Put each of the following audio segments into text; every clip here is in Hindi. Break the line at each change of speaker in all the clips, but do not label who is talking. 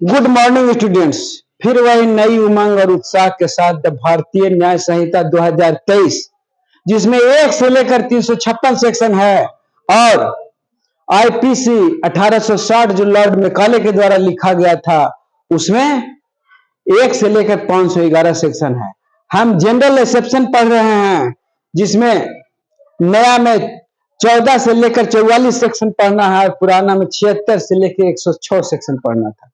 Good morning students. फिर वही नई उमंग और उत्साह के साथ भारतीय न्याय संहिता 2023, जिसमें 1 से लेकर 356 सेक्शन है, और आईपीसी 1860 जो लॉर्ड मैकाले के द्वारा लिखा गया था, उसमें 1 से लेकर 511 सेक्शन है। हम जनरल एक्सेप्शन पढ़ रहे हैं, जिसमें नया में 14 से लेकर 44 सेक्शन पढ़ना है, पुराना में 76 से लेकर 106 सेक्शन पढ़ना था।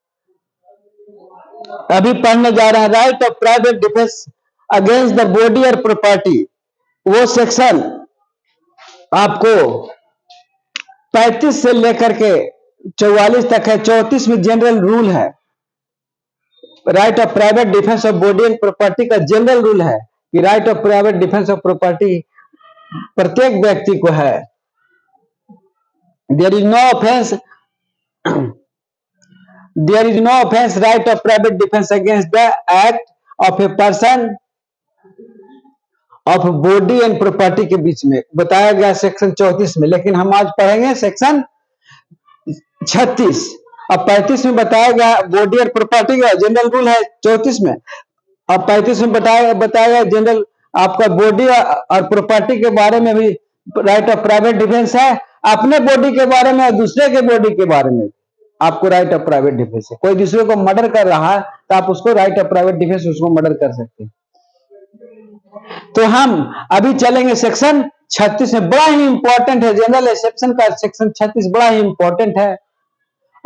अभी पढ़ने जा रहे हैं right of private defence against the body और प्रॉपर्टी। वो सेक्शन आपको 35 से लेकर के 44 तक है। 34 में जनरल रूल है। Right of private defence of body and property का जनरल रूल है कि right of private defence of property प्रत्येक व्यक्ति को है। There is no offence right of private defense against the act of a person of body and property के बीच में बताया गया सेक्शन 34 में। लेकिन हम आज पढ़ेंगे सेक्शन 36 और 35 में बताया गया बॉडी और प्रॉपर्टी का जनरल रूल है 34 में, और 35 में बताया गया जनरल आपका बॉडी और प्रॉपर्टी के बारे में भी राइट ऑफ प्राइवेट डिफेंस है। अपने बॉडी के बारे में और दूसरे के बॉडी के बारे में आपको राइट ऑफ प्राइवेट डिफेंस है। कोई दूसरे को मर्डर कर रहा है तो आप उसको राइट ऑफ प्राइवेट डिफेंस उसको मर्डर कर सकते हैं। तो हम अभी चलेंगे सेक्शन 36 में। बड़ा ही इंपॉर्टेंट है जनरल एक्सेप्शन का सेक्शन 36, बड़ा ही इंपॉर्टेंट है।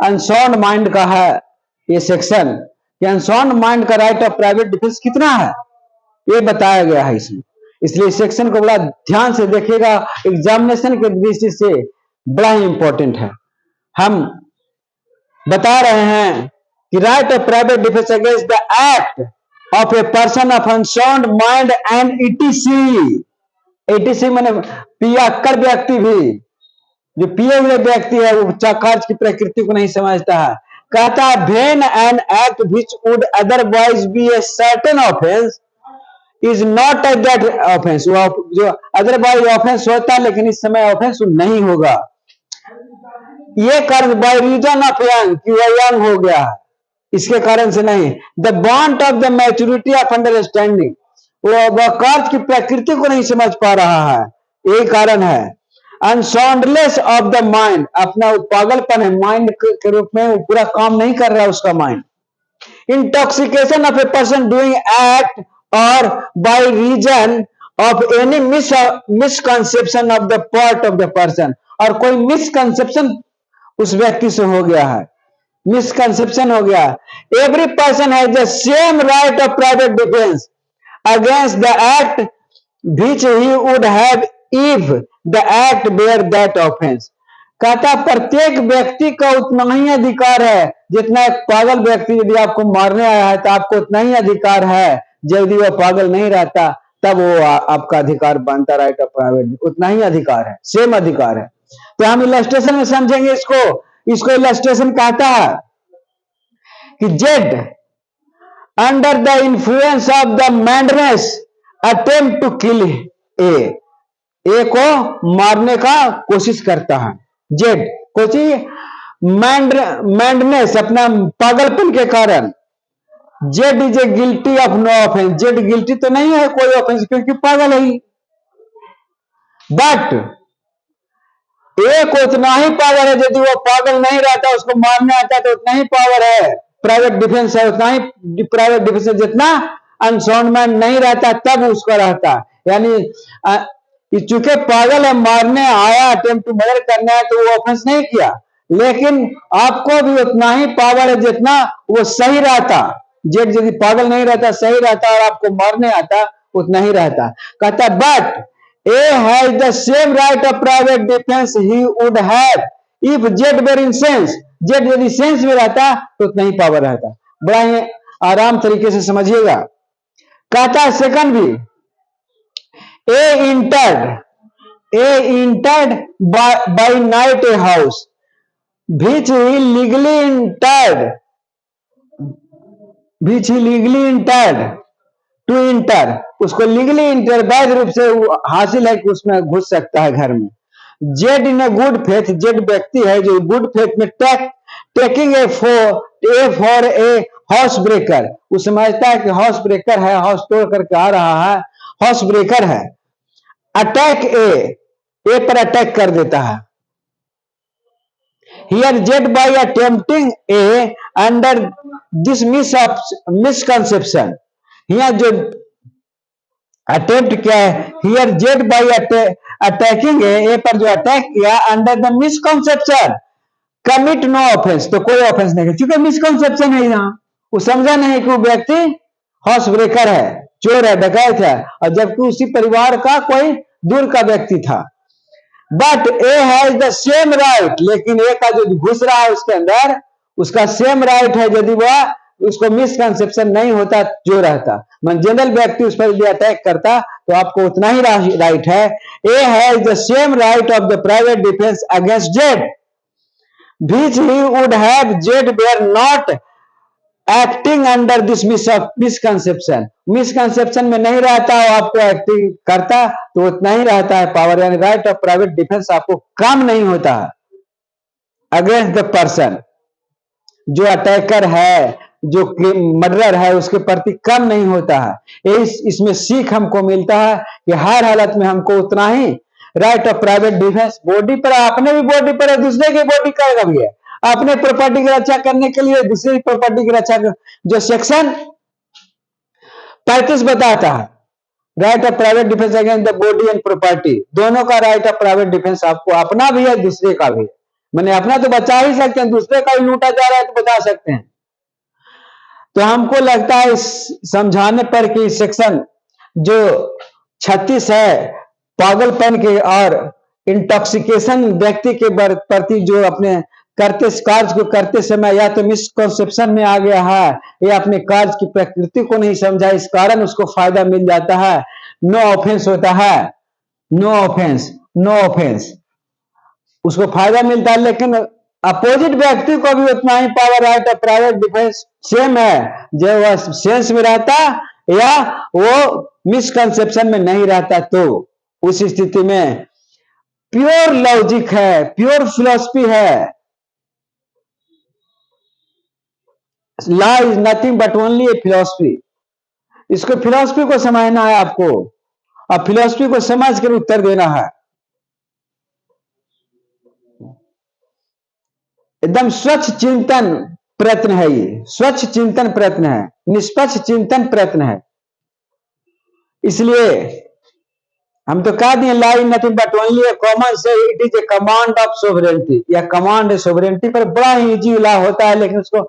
अनसाउंड माइंड का है ये सेक्शन कि अनसाउंड माइंड का राइट ऑफ प्राइवेट डिफेंस कितना है ये बताया गया है इसमें। इसलिए इस सेक्शन को बड़ा ध्यान से देखिएगा, एग्जामिनेशन के दृष्टि से बड़ा ही इंपॉर्टेंट है। हम बता रहे हैं कि right of private defence against the act of a person of unsound mind and etc माने पियक्कड़ व्यक्ति भी, जो पिए हुए व्यक्ति है वो कार्य की प्रकृति को नहीं समझता है। कहता है when an act which would otherwise be a certain offence is not a that offence. जो अदरवाइज ऑफेंस होता है लेकिन इस समय ऑफेंस नहीं होगा। ये कारण बाय रीजन ऑफ यंग कि वह यंग हो गया है, इसके कारण से नहीं। The van't Hoff the maturity of understanding, वह कार्य की प्रकृति को नहीं समझ पा रहा है, यही कारण है। अनसाउंडनेस ऑफ द माइंड, अपना पागलपन है माइंड के रूप में, वो पूरा काम नहीं कर रहा है उसका mind. Intoxication of a person doing act और by reason of any misconception of the part of the person, और कोई मिसकंसेप्शन उस व्यक्ति से हो गया है, मिसकंसेप्शन हो गया। Every person has the same right of private defence against the act which he would have if the act bear that offence. कहता प्रत्येक व्यक्ति का उतना ही अधिकार है जितना एक पागल व्यक्ति यदि आपको मारने आया है तो आपको उतना ही अधिकार है। यदि वह पागल नहीं रहता तब वो आपका अधिकार बनता राइट ऑफ प्राइवेट, उतना ही अधिकार है, सेम अधिकार है। तो हम इलस्ट्रेशन में समझेंगे इसको इलस्ट्रेशन कहता है कि Z under the influence of the madness attempt to kill A को मारने का कोशिश करता है। जेड कोशिश मैडनेस अपना पागलपन के कारण। Z is a guilty of no offence, Z guilty तो नहीं है कोई ऑफेंस क्योंकि पागल है ही। बट एक उतना ही पावर है, यदि वो पागल नहीं रहता उसको मारने आता तो उतना ही पावर है, प्राइवेट डिफेंस है, उतना ही प्राइवेट डिफेंस है जितना अनसाउंड माइंड नहीं रहता तब उसका रहता। यानी चूंकि पागल है, मारने आया, अटेम्प्ट टू मर्डर करना है तो वो ऑफेंस नहीं किया, लेकिन आपको भी उतना ही पावर है जितना वो सही रहता। जेड यदि पागल नहीं रहता, सही रहता और आपको मारने आता उतना ही रहता। कहता but A has the same right of private defense he would have if Z were in sense. Z यदि सेंस में रहता तो उतना ही पावर रहता। बड़ा ही आराम तरीके से समझिएगा। कहता है सेकंड भी, A entered by night a house which he legally entered to enter, उसको लीगली इंटर वैध रूप से हासिल है कि उसमें घुस सकता है घर में। Z in a good faith, Z व्यक्ति है जो गुड फेथ में taking A for a house breaker, वो समझता है कि हाउस ब्रेकर है, हाउस तोड़ करके आ रहा है, हाउस ब्रेकर है। अटैक ए पर अटैक कर देता है। Here Z by attempting A under this misconception, here जो अटेम्प्ट किया है, here Z by attacking A पर जो अटैक किया under the misconception commit no offence, तो कोई ऑफेंस नहीं है, क्योंकि मिसकंसेप्शन है यहाँ, वो समझा नहीं कि वो व्यक्ति हाउस ब्रेकर है, चोर है, डकैत है, और जबकि उसी परिवार का कोई दूर का व्यक्ति था। But A has the same right, लेकिन ए का जो घुस रहा है उसके अंदर, उसका सेम राइट है, यदि वह उसको मिसकंसेप्शन नहीं होता जो रहता, मन जनरल व्यक्ति उस पर यदि अटैक करता तो आपको उतना ही राइट है। A has the same right of the private defence against Z which he would have Z were not acting under this misconception, misconception में नहीं रहता, वो आपको एक्टिंग करता तो उतना ही रहता है पावर, यानी राइट ऑफ प्राइवेट डिफेंस आपको कम नहीं होता है अगेंस्ट द पर्सन, जो अटैकर है, जो मर्डरर है, उसके प्रति कम नहीं होता है। इसमें सीख हमको मिलता है कि हर हालत में हमको उतना ही right of private defence, body पर, अपने भी बॉडी पर है, दूसरे की बॉडी का भी है, अपने प्रॉपर्टी की रक्षा करने के लिए दूसरे प्रॉपर्टी की रक्षा, जो सेक्शन 35 बताता है, right of private defence against the body and property, दोनों का राइट ऑफ प्राइवेट डिफेंस आपको अपना भी है, दूसरे का भी है। मैंने अपना तो बचा ही सकते हैं, दूसरे का भी लूटा जा रहा है तो बचा सकते हैं। तो हमको लगता है इस समझाने पर कि सेक्शन जो 36 है, पागलपन के और इंटॉक्सिकेशन व्यक्ति के प्रति जो अपने करते कार्य को करते समय या तो मिसकंसेप्शन में आ गया है या अपने कार्य की प्रकृति को नहीं समझा, इस कारण उसको फायदा मिल जाता है, नो ऑफेंस होता है, नो ऑफेंस, नो ऑफेंस, उसको फायदा मिलता है। लेकिन अपोजिट व्यक्ति को भी उतना ही power, right of private defence same है, जो वह सेंस में रहता या वो मिसकंसेप्शन में नहीं रहता, तो उस स्थिति में प्योर लॉजिक है, प्योर फिलॉसफी है, law is nothing but only A philosophy. इसको फिलॉसफी को समझना है आपको, और फिलॉसफी को समझ कर उत्तर देना है। एकदम स्वच्छ चिंतन प्रयत्न है, ये स्वच्छ चिंतन प्रयत्न है, निष्पक्ष चिंतन प्रयत्न है। इसलिए हम तो कह दिए law is nothing but only a common से it is a command of sovereignty, या कमांड है सोवरेनिटी पर, बड़ा ही इजी लॉ होता है, लेकिन उसको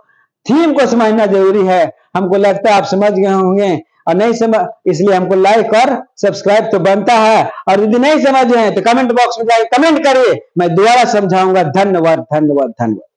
थीम को समझना जरूरी है। हमको लगता है आप समझ गए होंगे, और नहीं समझ, इसलिए हमको लाइक और सब्सक्राइब तो बनता है, और यदि नहीं समझे हैं तो कमेंट बॉक्स में जाकर कमेंट करिए, मैं दोबारा समझाऊंगा। धन्यवाद, धन्यवाद, धन्यवाद।